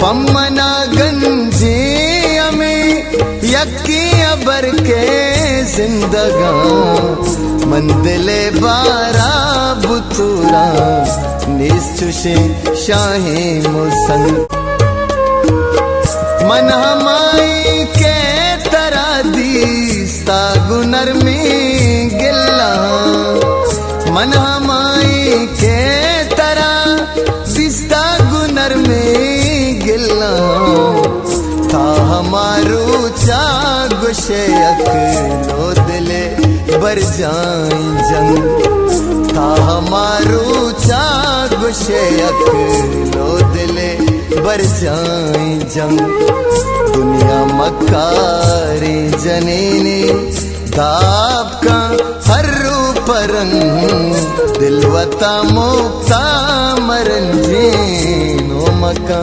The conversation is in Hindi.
पम्मना गंजे अमे यक्की अबर के जिंदगा मंदिले बारा बुतुरा निश्चुशे शाहे मुसंग मन हमाई के तरा दीस्ता गुनर में गिल्ला मन हमाई के तरा दीस्ता गुनर में गिल्ला था हमारू चा गुशे अकलो दिले बर जाई जंग था हमारू चा गुशे अकलो दिले बर जाई जंग दुनिया मक्कारी जनीनी दाब का हर परन दिलवता मुक्ता मरन जीनो मका।